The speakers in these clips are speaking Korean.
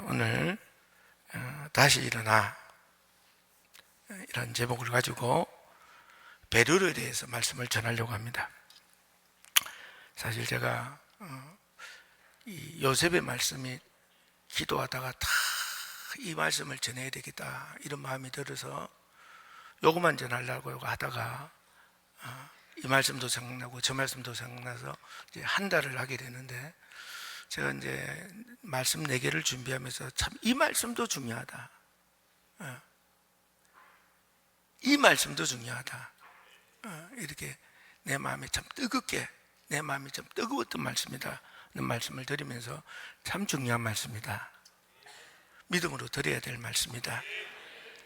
오늘 다시 일어나, 이런 제목을 가지고 베드로에 대해서 말씀을 전하려고 합니다. 사실 제가 이 요셉의 말씀이 기도하다가 다 이 말씀을 전해야 되겠다 이런 마음이 들어서 요것만 전하려고 하다가 이 말씀도 생각나고 저 말씀도 생각나서 이제 한 달을 하게 되는데, 제가 이제 말씀 4개를 준비하면서 참 이 말씀도 중요하다, 이 말씀도 중요하다, 이렇게 내 마음이 참 뜨겁게, 내 마음이 좀 뜨거웠던 말씀이다 는 말씀을 드리면서 참 중요한 말씀이다, 믿음으로 드려야 될 말씀이다,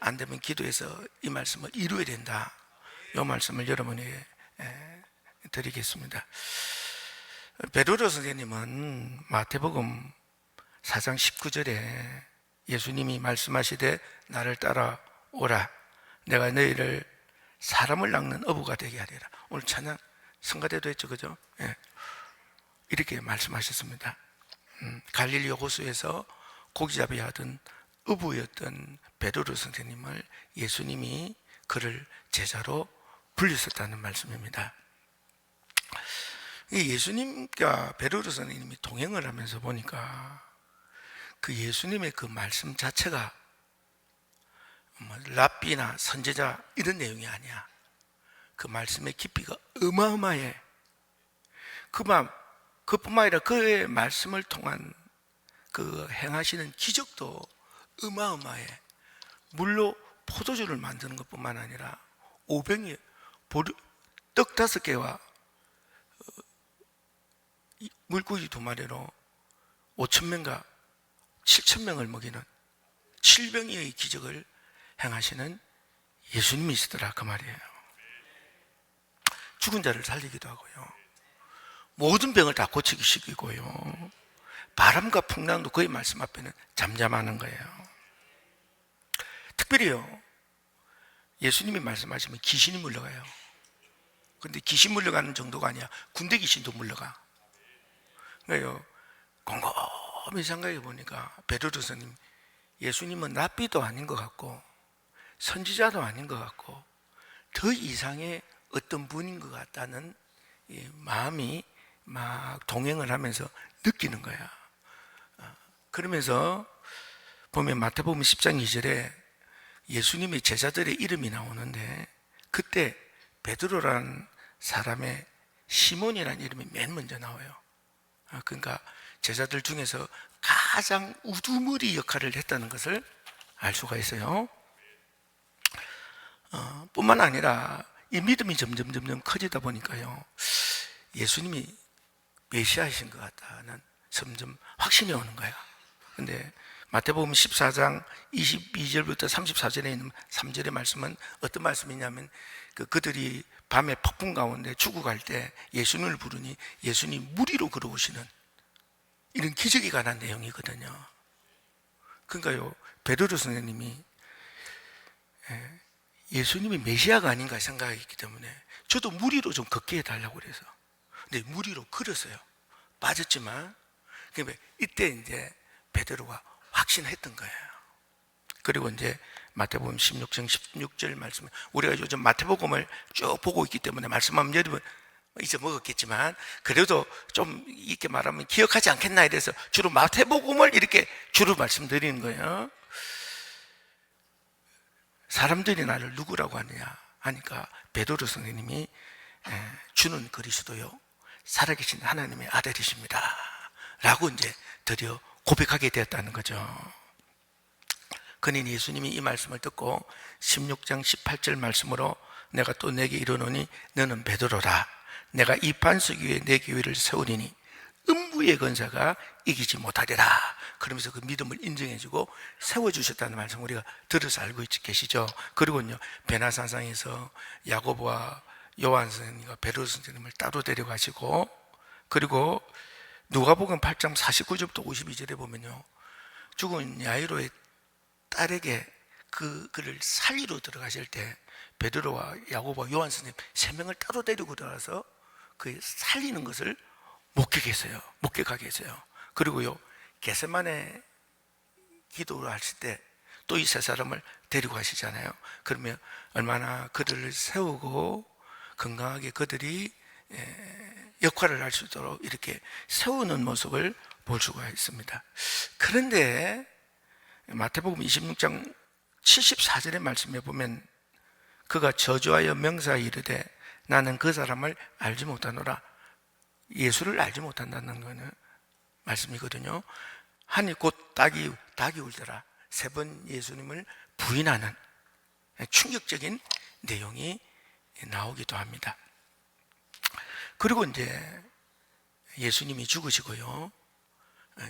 안 되면 기도해서 이 말씀을 이루어야 된다, 이 말씀을 여러분에게 드리겠습니다. 베드로 선생님은 마태복음 4장 19절에 예수님이 말씀하시되 나를 따라오라, 내가 너희를 사람을 낚는 어부가 되게 하리라. 오늘 찬양 성가대도 했죠, 그죠? 이렇게 말씀하셨습니다. 갈릴리 호수에서 고기잡이 하던 어부였던 베드로 선생님을 예수님이 그를 제자로 불리셨다는 말씀입니다. 이 예수님과 베드로 선생님이 동행을 하면서 보니까 그 예수님의 그 말씀 자체가 뭐 랍비나 선지자 이런 내용이 아니야. 그 말씀의 깊이가 어마어마해. 그뿐만 아니라 그의 말씀을 통한 그 행하시는 기적도 어마어마해. 물로 포도주를 만드는 것뿐만 아니라 500이 떡 5개와 물고기 2마리로 5,000명과 7,000명을 먹이는 7병이의 기적을 행하시는 예수님이시더라, 그 말이에요. 죽은 자를 살리기도 하고요, 모든 병을 다 고치시키고요, 바람과 풍랑도 그의 말씀 앞에는 잠잠하는 거예요. 특별히요, 예수님이 말씀하시면 귀신이 물러가요. 근데 귀신 물러가는 정도가 아니야, 군대 귀신도 물러가. 그러니까요, 곰곰이 생각해 보니까 베드로 선생님, 예수님은 랍비도 아닌 것 같고 선지자도 아닌 것 같고 더 이상의 어떤 분인 것 같다는 마음이 막 동행을 하면서 느끼는 거야. 그러면서 보면 마태복음 10장 2절에 예수님의 제자들의 이름이 나오는데, 그때 베드로라는 사람의 시몬이라는 이름이 맨 먼저 나와요. 그러니까 제자들 중에서 가장 우두머리 역할을 했다는 것을 알 수가 있어요. 뿐만 아니라 이 믿음이 점점 커지다 보니까요, 예수님이 메시아이신 것 같다는 점점 확신이 오는 거야. 근데 마태복음 14장 22절부터 34절에 있는 3절의 말씀은 어떤 말씀이냐면, 그들이 밤에 폭풍 가운데 죽어갈 때 예수님을 부르니 예수님 무리로 걸어오시는 이런 기적이 관한 내용이거든요. 그러니까요, 베드로 선생님이 예수님이 메시아가 아닌가 생각했기 때문에 저도 무리로 좀 걷게 해달라고 그래서, 근데 무리로 걸었어요. 빠졌지만 이때 이제 베드로가 확신했던 거예요. 그리고 이제 마태복음 16장 16절 말씀, 우리가 요즘 마태복음을 쭉 보고 있기 때문에 말씀하면 여러분 잊어먹었겠지만 그래도 좀 이렇게 말하면 기억하지 않겠나 이래서 주로 마태복음을 이렇게 주로 말씀드리는 거예요. 사람들이 나를 누구라고 하느냐 하니까 베드로 선생님이 주는 그리스도요 살아계신 하나님의 아들이십니다 라고 이제 드디어 고백하게 되었다는 거죠. 그는 예수님이 이 말씀을 듣고 16장 18절 말씀으로 내가 또 내게 이르노니 너는 베드로라, 내가 이 반석 위에 내 교회를 세우리니 음부의 권세가 이기지 못하리라. 그러면서 그 믿음을 인정해주고 세워주셨다는 말씀 우리가 들어서 알고 계시죠. 그리고요, 베나산상에서 야고보와 요한 선생님과 베드로 선생님을 따로 데려가시고, 그리고 누가복음 8장 49절부터 52절에 보면요, 죽은 야이로의 딸에게 그를 살리러 들어가실 때 베드로와 야고보와 요한 선생님 3명을 따로 데리고 들어가서 그 살리는 것을 목격하게 했어요. 그리고요, 겟세마네 기도를 하실 때 또 이 세 사람을 데리고 가시잖아요. 그러면 얼마나 그들을 세우고 건강하게 그들이 역할을 할 수 있도록 이렇게 세우는 모습을 볼 수가 있습니다. 그런데 마태복음 26장 74절의 말씀에 보면 그가 저주하여 명사에 이르되 나는 그 사람을 알지 못하노라. 예수를 알지 못한다는 거는 말씀이거든요. 하니 곧 닭이 울더라. 세 번 예수님을 부인하는 충격적인 내용이 나오기도 합니다. 그리고 이제 예수님이 죽으시고요.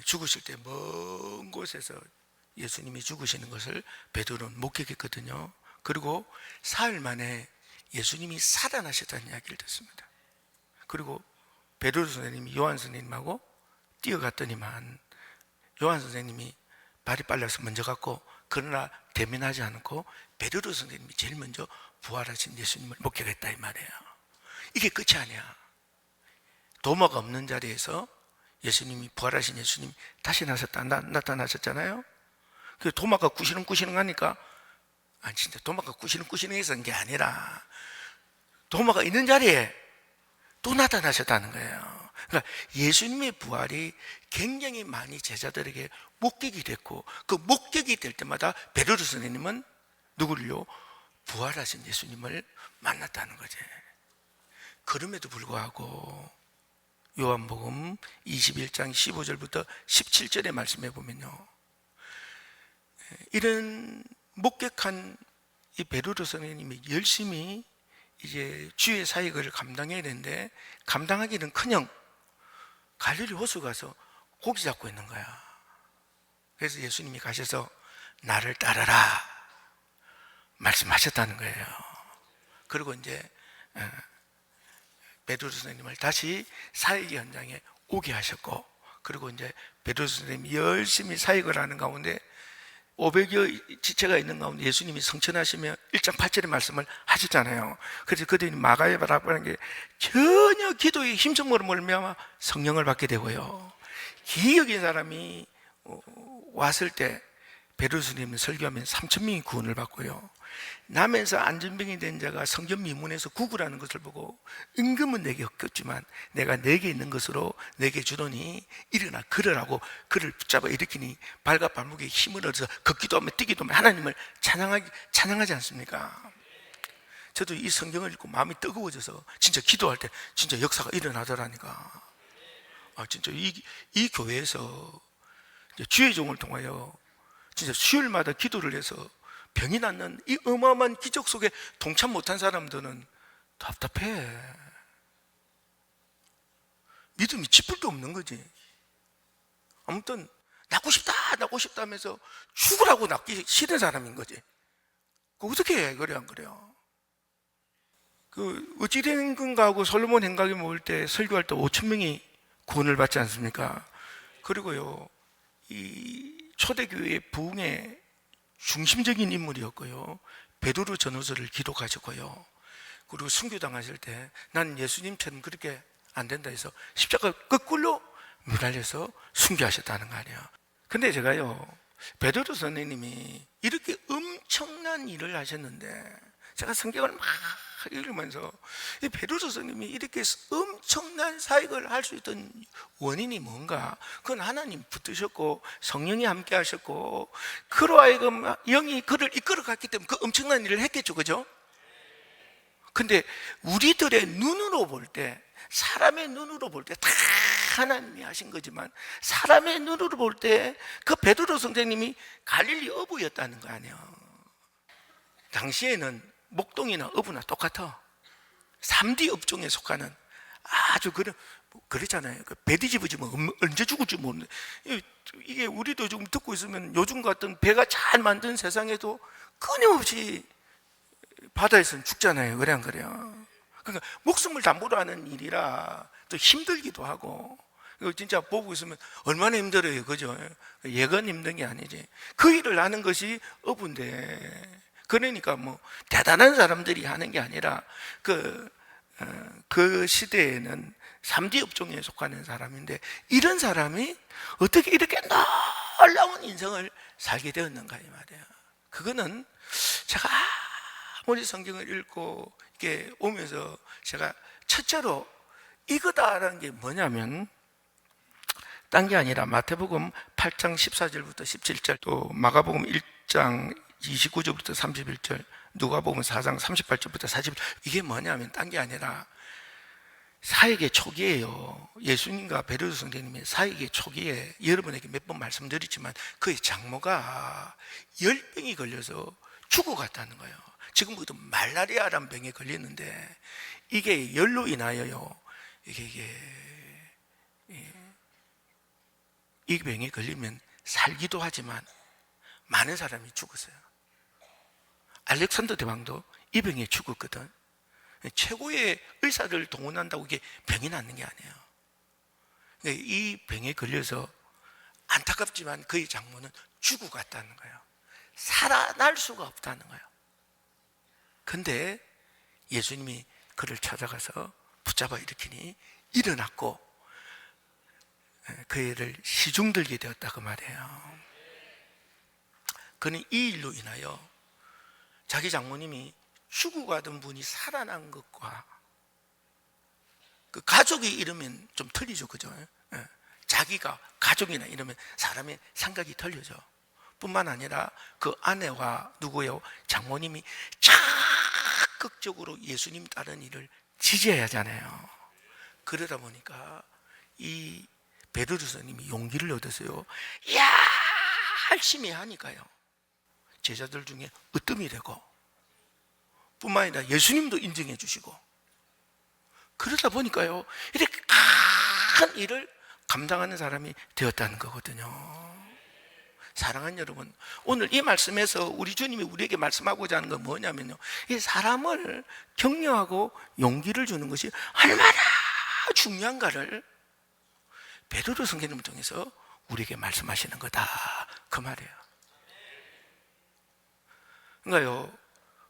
죽으실 때 먼 곳에서 예수님이 죽으시는 것을 베드로는 목격했거든요. 그리고 사흘 만에 예수님이 살아나셨다는 이야기를 듣습니다. 그리고 베드로 선생님이 요한 선생님하고 뛰어갔더니만 요한 선생님이 발이 빨라서 먼저 갔고, 그러나 대면하지 않고 베드로 선생님이 제일 먼저 부활하신 예수님을 목격했다 이 말이에요. 이게 끝이 아니야. 도마가 없는 자리에서 예수님이 부활하신 예수님이 다시 나타나셨잖아요. 그 도마가 꾸시렁꾸시렁 하니까 진짜 도마가 꾸시렁꾸시렁해서 한 게 아니라 도마가 있는 자리에 또 나타나셨다는 거예요. 그러니까 예수님의 부활이 굉장히 많이 제자들에게 목격이 됐고, 그 목격이 될 때마다 베드로 선생님은 누구를요? 부활하신 예수님을 만났다는 거지. 그럼에도 불구하고 요한복음 21장 15절부터 17절의 말씀에 보면요, 이런 목격한 이 베드로 선생님이 열심히 이제 주의 사역을 감당해야 되는데 감당하기는커녕 갈릴리 호수 가서 고기 잡고 있는 거야. 그래서 예수님이 가셔서 나를 따르라 말씀하셨다는 거예요. 그리고 이제 베드로 선생님을 다시 사역 현장에 오게 하셨고, 그리고 이제 베드로 선생님이 열심히 사역을 하는 가운데 500여 지체가 있는 가운데 예수님이 성천하시며 1장 8절의 말씀을 하셨잖아요. 그래서 그들이 마가에 바라보는 게 전혀 기도에 힘성으로 몰며 성령을 받게 되고요. 기억인 사람이 왔을 때 베드로 선생님은 설교하면 3,000명이 구원을 받고요. 남에서 안전병이 된 자가 성전 미문에서 구구라는 것을 보고 임금은 내게 없겠지만 내가 내게 있는 것으로 내게 주더니 일어나 걸으라고 그를 붙잡아 일으키니 발과 발목에 힘을 얻어서 걷기도 하며 뛰기도 하며 하나님을 찬양하지 않습니까? 저도 이 성경을 읽고 마음이 뜨거워져서 진짜 기도할 때 진짜 역사가 일어나더라니까. 진짜 이 교회에서 주의 종을 통하여 진짜 수요일마다 기도를 해서 병이 낫는 이 어마어마한 기적 속에 동참 못한 사람들은 답답해. 믿음이 쥐뿔도 없는 거지. 아무튼 낫고 싶다 하면서 죽으라고 낫기 싫은 사람인 거지. 어떻게 해? 그래 안 그래요? 어찌된 건가 하고 솔로몬 행각에 모을 때 설교할 때 5,000명이 구원을 받지 않습니까? 그리고요, 이 초대교회의 부흥의 중심적인 인물이었고요, 베드로 전후서를 기록하셨고요, 그리고 순교당하실 때 난 예수님처럼 그렇게 안 된다 해서 십자가 거꾸로 매달려서 순교하셨다는 거 아니에요. 근데 제가요, 베드로 선생님이 이렇게 엄청난 일을 하셨는데 제가 성경을 막 읽으면서 이 베드로 선생님이 이렇게 엄청난 사역을 할 수 있던 원인이 뭔가? 그건 하나님 붙드셨고 성령이 함께 하셨고 그로 하여금 영이 그를 이끌어 갔기 때문에 그 엄청난 일을 했겠죠, 그죠? 근데 우리들의 눈으로 볼 때, 사람의 눈으로 볼 때 다 하나님이 하신 거지만 사람의 눈으로 볼 때 그 베드로 선생님이 갈릴리 어부였다는 거 아니에요. 당시에는 목동이나 어부나 똑같아. 3D 업종에 속하는 아주 그렇잖아요. 배 뒤집어지면 언제 죽을지 모르는. 이게 우리도 지금 듣고 있으면 요즘 같은 배가 잘 만든 세상에도 끊임없이 바다에서는 죽잖아요. 그래 안 그래요? 그러니까 목숨을 담보로 하는 일이라 또 힘들기도 하고, 이거 진짜 보고 있으면 얼마나 힘들어요, 그죠? 예건 힘든 게 아니지. 그 일을 하는 것이 어부인데, 그러니까 뭐 대단한 사람들이 하는 게 아니라 그 시대에는 3D 업종에 속하는 사람인데 이런 사람이 어떻게 이렇게 놀라운 인생을 살게 되었는가 이 말이에요. 그거는 제가 아무리 성경을 읽고 이렇게 오면서 제가 첫째로 이거다라는 게 뭐냐면 딴 게 아니라 마태복음 8장 14절부터 17절 또 마가복음 1장 29절부터 31절 누가복음 4장 38절부터 40절 이게 뭐냐면 딴 게 아니라 사역의 초기예요. 예수님과 베드로 선생님의 사역의 초기에 여러분에게 몇 번 말씀드렸지만 그의 장모가 열병이 걸려서 죽어갔다는 거예요. 지금부터 말라리아라는 병에 걸렸는데 이게 열로 인하여요. 이 병에 걸리면 살기도 하지만 많은 사람이 죽었어요. 알렉산더 대왕도 이 병에 죽었거든. 최고의 의사를 동원한다고 이게 병이 낫는 게 아니에요. 이 병에 걸려서 안타깝지만 그의 장모는 죽어갔다는 거예요. 살아날 수가 없다는 거예요. 근데 예수님이 그를 찾아가서 붙잡아 일으키니 일어났고 그 애를 시중들게 되었다 그 말이에요. 그는 이 일로 인하여 자기 장모님이 죽어가던 분이 살아난 것과 그 가족이 이러면 좀 틀리죠, 그죠? 자기가 가족이나 이러면 사람의 생각이 틀려져. 뿐만 아니라 그 아내와 누구요? 장모님이 적극적으로 예수님 따르는 일을 지지해야 하잖아요. 그러다 보니까 이 베드로 스님이 용기를 얻었어요. 열심히 하니까요. 제자들 중에 으뜸이 되고 뿐만 아니라 예수님도 인정해 주시고 그러다 보니까요 이렇게 큰 일을 감당하는 사람이 되었다는 거거든요. 사랑하는 여러분, 오늘 이 말씀에서 우리 주님이 우리에게 말씀하고자 하는 건 뭐냐면요, 이 사람을 격려하고 용기를 주는 것이 얼마나 중요한가를 베드로 선생님을 통해서 우리에게 말씀하시는 거다 그 말이에요. 그러니까요,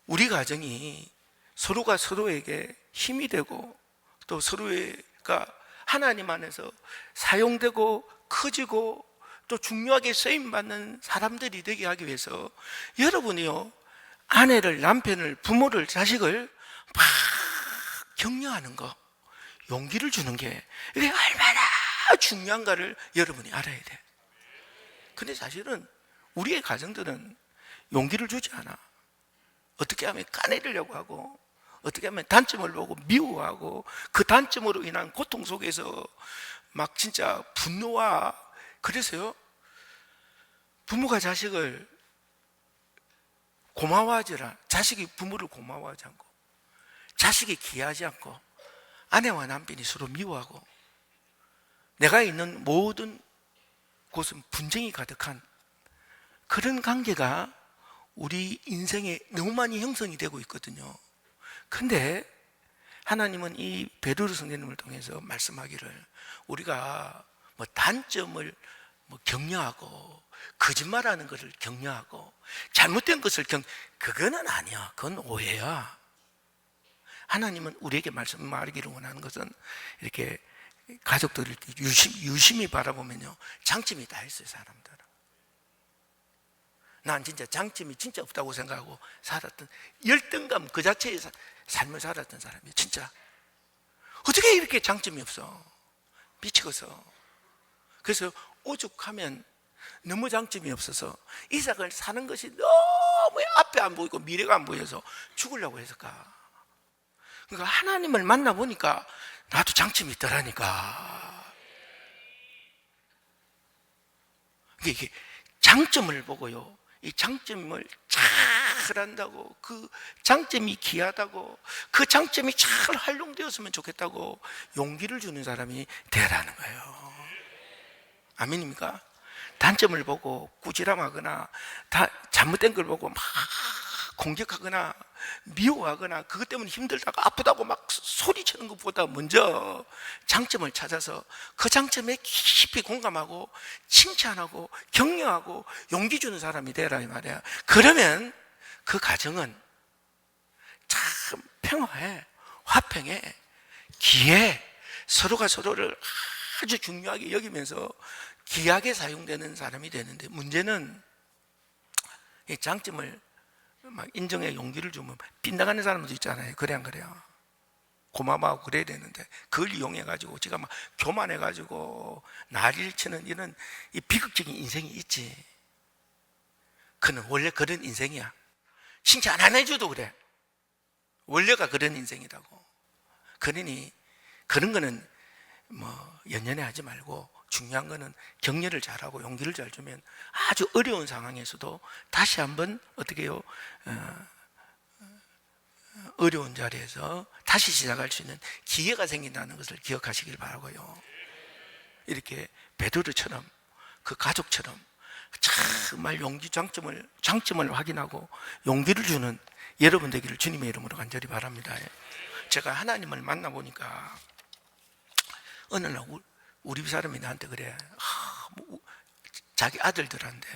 우리 가정이 서로가 서로에게 힘이 되고 또 서로가 하나님 안에서 사용되고 커지고 또 중요하게 쓰임받는 사람들이 되게 하기 위해서 여러분이요, 아내를, 남편을, 부모를, 자식을 막 격려하는 거, 용기를 주는 게 이게 얼마나 중요한가를 여러분이 알아야 돼. 근데 사실은 우리의 가정들은 용기를 주지 않아. 어떻게 하면 까내리려고 하고 어떻게 하면 단점을 보고 미워하고 그 단점으로 인한 고통 속에서 막 진짜 분노와, 그래서요 부모가 자식을 고마워하지라, 자식이 부모를 고마워하지 않고 자식이 기여하지 않고 아내와 남편이 서로 미워하고 내가 있는 모든 곳은 분쟁이 가득한 그런 관계가 우리 인생에 너무 많이 형성이 되고 있거든요. 근데 하나님은 이 베드로 선생님을 통해서 말씀하기를 우리가 뭐 단점을 격려하고 거짓말하는 것을 격려하고 잘못된 것을 그거는 아니야. 그건 오해야. 하나님은 우리에게 말씀하기를 원하는 것은 이렇게 가족들을 유심히 바라보면요 장점이 다 있어요. 사람들은 난 진짜 장점이 진짜 없다고 생각하고 살았던, 열등감 그 자체의 삶을 살았던 사람이에요. 진짜 어떻게 이렇게 장점이 없어? 미치겠어. 그래서 오죽하면 너무 장점이 없어서 이 세상을 사는 것이 너무 앞에 안 보이고 미래가 안 보여서 죽으려고 했을까? 그러니까 하나님을 만나보니까 나도 장점이 있더라니까. 이게 장점을 보고요, 이 장점을 잘 한다고, 그 장점이 귀하다고, 그 장점이 잘 활용되었으면 좋겠다고 용기를 주는 사람이 되라는 거예요. 아멘입니까? 단점을 보고 꾸지람하거나 잘못된 걸 보고 막 공격하거나 미워하거나 그것 때문에 힘들다고 아프다고 막 소리치는 것보다 먼저 장점을 찾아서 그 장점에 깊이 공감하고 칭찬하고 격려하고 용기 주는 사람이 되라 이 말이야. 그러면 그 가정은 참 평화해, 화평에, 기에, 서로가 서로를 아주 중요하게 여기면서 귀하게 사용되는 사람이 되는데, 문제는 이 장점을 막 인정해 용기를 주면 빗나가는 사람도 있잖아요. 그래 안 그래요? 고마워하고 그래야 되는데 그걸 이용해가지고 제가 막 교만해가지고 난리를 치는 이런 이 비극적인 인생이 있지. 그는 원래 그런 인생이야. 칭찬 안 해줘도 그래. 원래가 그런 인생이라고. 그러니 그런 거는 뭐 연연해 하지 말고, 중요한 거는 격려를 잘하고 용기를 잘 주면 아주 어려운 상황에서도 다시 한번 어떻게 해요? 어려운 자리에서 다시 시작할 수 있는 기회가 생긴다는 것을 기억하시길 바라고요. 이렇게 베드로처럼, 그 가족처럼 정말 용기 장점을 확인하고 용기를 주는 여러분 되기를 주님의 이름으로 간절히 바랍니다. 제가 하나님을 만나보니까 어느 날 우리 사람이 나한테 그래. 자기 아들들한테,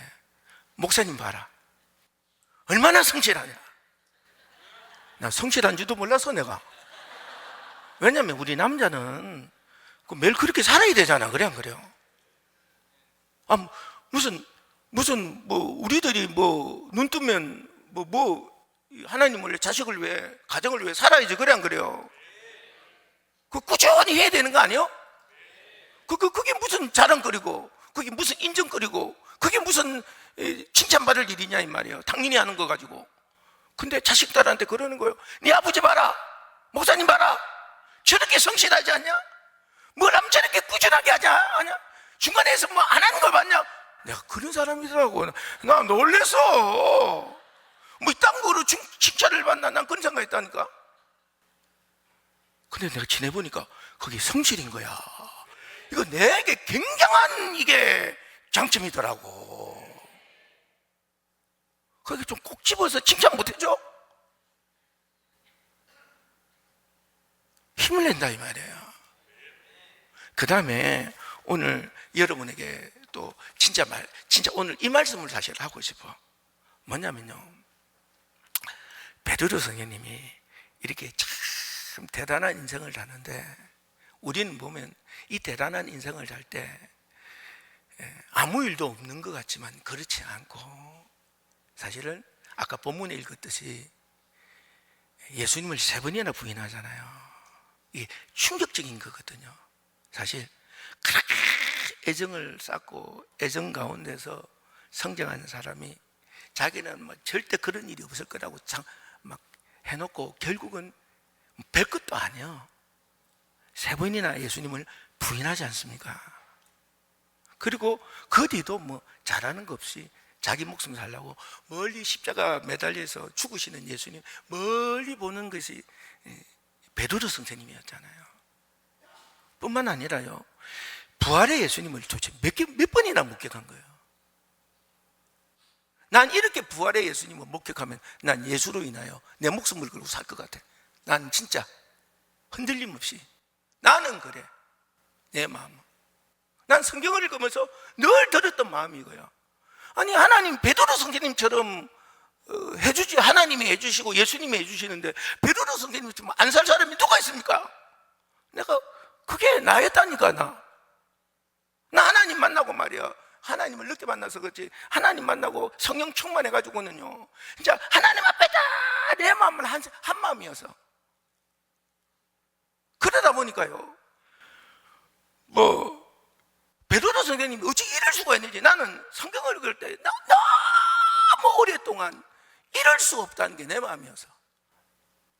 목사님 봐라, 얼마나 성실하냐. 나 성실한 줄도 몰랐어 내가. 왜냐면 우리 남자는 매일 그렇게 살아야 되잖아. 그래 안 그래요? 무슨 우리들이 눈 뜨면 하나님을 위해, 자식을 위해, 가정을 위해 살아야지. 그래 안 그래요? 그 꾸준히 해야 되는 거 아니에요? 그게 무슨 자랑거리고, 그게 무슨 인정거리고, 그게 무슨 칭찬받을 일이냐 이 말이에요. 당연히 하는 거 가지고. 근데 자식들한테 그러는 거예요. 네 아버지 봐라, 목사님 봐라, 저렇게 성실하지 않냐? 뭘 하면 저렇게 꾸준하게 하냐? 중간에서 뭐 안 하는 걸 봤냐? 내가 그런 사람이더라고. 나 놀랬어. 이딴 거로 칭찬을 받나? 난 그런 생각했다니까. 근데 내가 지내보니까 그게 성실인 거야. 이거 내게 굉장한 이게 장점이더라고. 그게 좀 꼭 집어서 칭찬 못 해줘? 힘을 낸다 이 말이에요. 그 다음에 오늘 여러분에게 또 진짜 오늘 이 말씀을 사실 하고 싶어. 뭐냐면요, 베드로 성령님이 이렇게 참 대단한 인생을 사는데, 우리는 보면 이 대단한 인생을 살 때 아무 일도 없는 것 같지만 그렇지 않고, 사실은 아까 본문에 읽었듯이 예수님을 3번이나 부인하잖아요. 이게 충격적인 거거든요. 사실 그렇게 애정을 쌓고 애정 가운데서 성장하는 사람이 자기는 절대 그런 일이 없을 거라고 막 해놓고 결국은 별 것도 아니에요. 3번이나 예수님을 부인하지 않습니까? 그리고 그 뒤도 잘하는 거 없이 자기 목숨 살려고 멀리 십자가 매달려서 죽으시는 예수님 멀리 보는 것이 베드로 선생님이었잖아요. 뿐만 아니라요, 부활의 예수님을 도대체 몇 번이나 목격한 거예요. 난 이렇게 부활의 예수님을 목격하면 난 예수로 인하여 내 목숨을 걸고 살 것 같아. 난 진짜 흔들림 없이. 나는 그래. 내 마음은. 난 성경을 읽으면서 늘 들었던 마음이 이거야. 아니, 하나님 베드로 선생님처럼 해주지, 하나님이 해주시고 예수님이 해주시는데 베드로 선생님처럼 안 살 사람이 누가 있습니까? 내가 그게 나였다니까. 나 하나님 만나고 말이야, 하나님을 늦게 만나서 그렇지, 하나님 만나고 성령 충만해가지고는요, 진짜 하나님 앞에 다 내 마음을 한 마음이어서. 그러다 보니까요, 베드로 선생님이 어찌 이럴 수가 있는지, 나는 성경을 읽을 때 너무 오랫동안 이럴 수 없다는 게 내 마음이어서.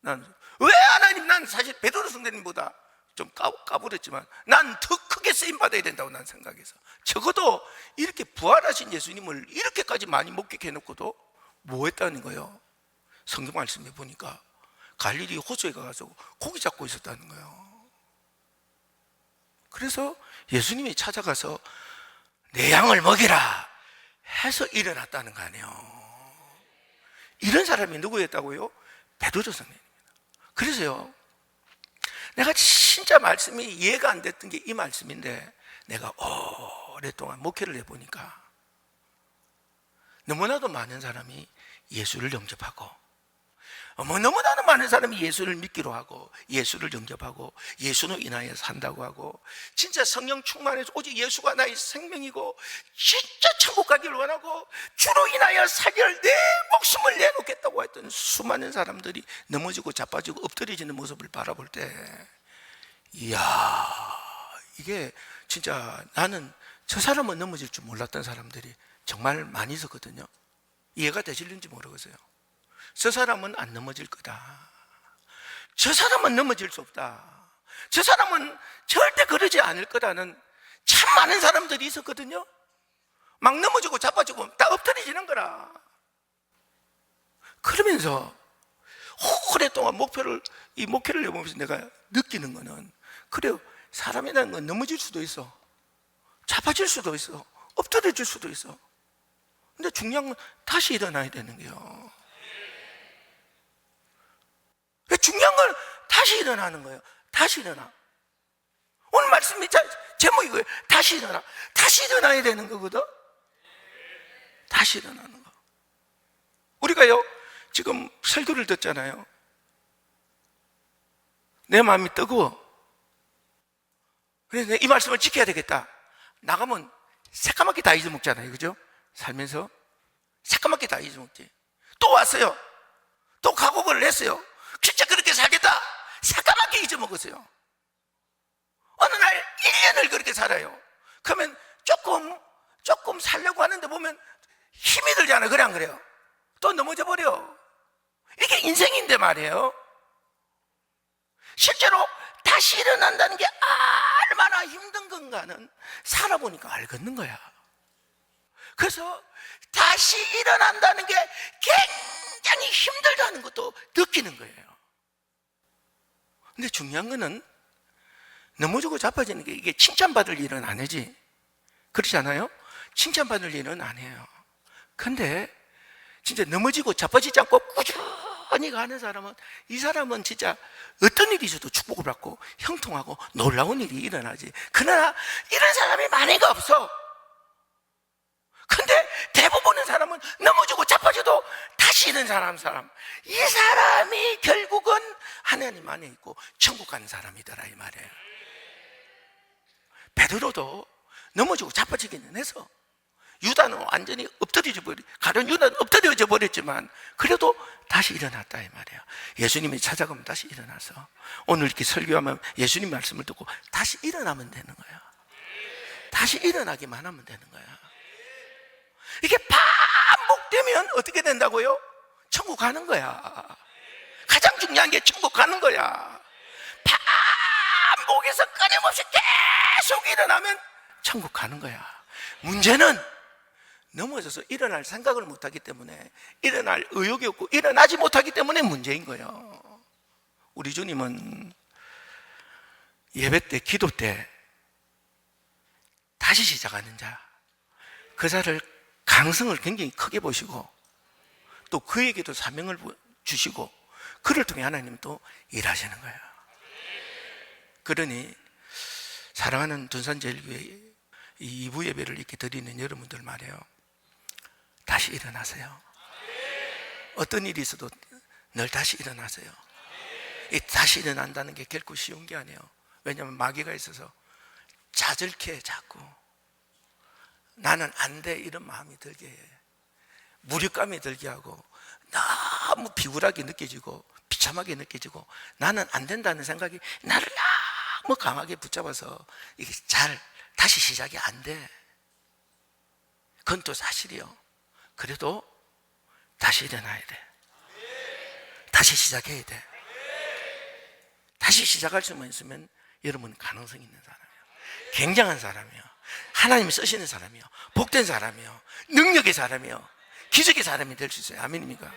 난 왜 하나님, 난 사실 베드로 선생님보다 좀 까불었지만 난 더 크게 쓰임받아야 된다고 난 생각해서, 적어도 이렇게 부활하신 예수님을 이렇게까지 많이 목격해놓고도 뭐 했다는 거예요? 성경 말씀에 보니까 갈릴리 호수에 가서 고기 잡고 있었다는 거예요. 그래서 예수님이 찾아가서 내 양을 먹이라 해서 일어났다는 거 아니에요. 이런 사람이 누구였다고요? 베드로 선생님입니다. 그래서요, 내가 진짜 말씀이 이해가 안 됐던 게 이 말씀인데, 내가 오랫동안 목회를 해보니까 너무나도 많은 사람이 예수를 영접하고 너무나도 많은 사람이 예수를 믿기로 하고 예수를 영접하고 예수로 인하여 산다고 하고 진짜 성령 충만해서 오직 예수가 나의 생명이고 진짜 천국 가기를 원하고 주로 인하여 살기를 내 목숨을 내놓겠다고 했던 수많은 사람들이 넘어지고 자빠지고 엎드려지는 모습을 바라볼 때 이야, 이게 진짜 나는 저 사람은 넘어질 줄 몰랐던 사람들이 정말 많이 있었거든요. 이해가 되실는지 모르겠어요. 저 사람은 안 넘어질 거다. 저 사람은 넘어질 수 없다. 저 사람은 절대 그러지 않을 거라는 참 많은 사람들이 있었거든요. 막 넘어지고 자빠지고 다 엎드려지는 거라. 그러면서 오랫동안 이 목표를 해보면서 내가 느끼는 거는 그래요. 사람이라는 건 넘어질 수도 있어. 자빠질 수도 있어. 엎드려질 수도 있어. 근데 중요한 건 다시 일어나야 되는 거예요. 중요한 건 다시 일어나는 거예요. 다시 일어나. 오늘 말씀이 제목이 뭐예요? 다시 일어나. 다시 일어나야 되는 거거든. 다시 일어나는 거. 우리가요 지금 설교를 듣잖아요. 내 마음이 뜨거워. 그래서 이 말씀을 지켜야 되겠다. 나가면 새까맣게 다 잊어먹잖아요. 그죠? 살면서 새까맣게 다 잊어먹지. 또 왔어요. 또 각오를 했어요. 진짜 그렇게 살겠다. 새까맣게 잊어먹었어요. 어느 날 1년을 그렇게 살아요. 그러면 조금 살려고 하는데 보면 힘이 들잖아요. 그래 안 그래요? 또 넘어져 버려. 이게 인생인데 말이에요. 실제로 다시 일어난다는 게 얼마나 힘든 건가는 살아보니까 알겠는 거야. 그래서 다시 일어난다는 게 굉장히 힘들다는 것도 느끼는 거예요. 근데 중요한 거는 넘어지고 자빠지는 게 이게 칭찬받을 일은 아니지. 그렇지 않아요? 칭찬받을 일은 아니에요. 근데 진짜 넘어지고 자빠지지 않고 꾸준히 가는 사람은, 이 사람은 진짜 어떤 일이 있어도 축복을 받고 형통하고 놀라운 일이 일어나지. 그러나 이런 사람이 많이가 없어. 근데 대부분의 사람은 넘어지고 자빠져도 다시 일어나는 사람, 이 사람이 결국은 하나님 안에 있고 천국 가는 사람이더라, 이 말이에요. 베드로도 넘어지고 자빠지기는 해서 유다는 완전히 가룟 유다는 엎드려져 버렸지만 그래도 다시 일어났다, 이 말이에요. 예수님이 찾아가면 다시 일어나서 오늘 이렇게 설교하면 예수님 말씀을 듣고 다시 일어나면 되는 거야. 다시 일어나기만 하면 되는 거야. 이게 반복되면 어떻게 된다고요? 천국 가는 거야. 가장 중요한 게 천국 가는 거야. 반복해서 끊임없이 계속 일어나면 천국 가는 거야. 문제는 넘어져서 일어날 생각을 못하기 때문에, 일어날 의욕이 없고 일어나지 못하기 때문에 문제인 거예요. 우리 주님은 예배 때, 기도 때 다시 시작하는 자, 그 자를 강성을 굉장히 크게 보시고 또 그에게도 사명을 주시고 그를 통해 하나님은 또 일하시는 거예요. 그러니 사랑하는 둔산제일교회 이 2부 예배를 이렇게 드리는 여러분들 말이에요. 다시 일어나세요. 어떤 일이 있어도 늘 다시 일어나세요. 이 다시 일어난다는 게 결코 쉬운 게 아니에요. 왜냐하면 마귀가 있어서 자절케 자꾸 나는 안 돼 이런 마음이 들게 해. 무력감이 들게 하고 너무 비굴하게 느껴지고 비참하게 느껴지고 나는 안 된다는 생각이 나를 너무 강하게 붙잡아서 이게 잘 다시 시작이 안 돼. 그건 또 사실이요. 그래도 다시 일어나야 돼. 다시 시작해야 돼. 다시 시작할 수만 있으면 여러분은 가능성 있는 사람이에요. 굉장한 사람이에요. 하나님이 쓰시는 사람이요, 복된 사람이요, 능력의 사람이요, 기적의 사람이 될 수 있어요. 아멘입니까?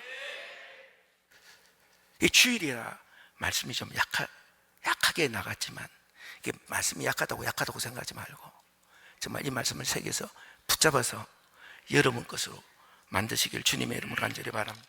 이 주일이라 말씀이 좀 약하게 나갔지만, 이게 말씀이 약하다고 생각하지 말고 정말 이 말씀을 새겨서 붙잡아서 여러분 것으로 만드시길 주님의 이름으로 간절히 바랍니다.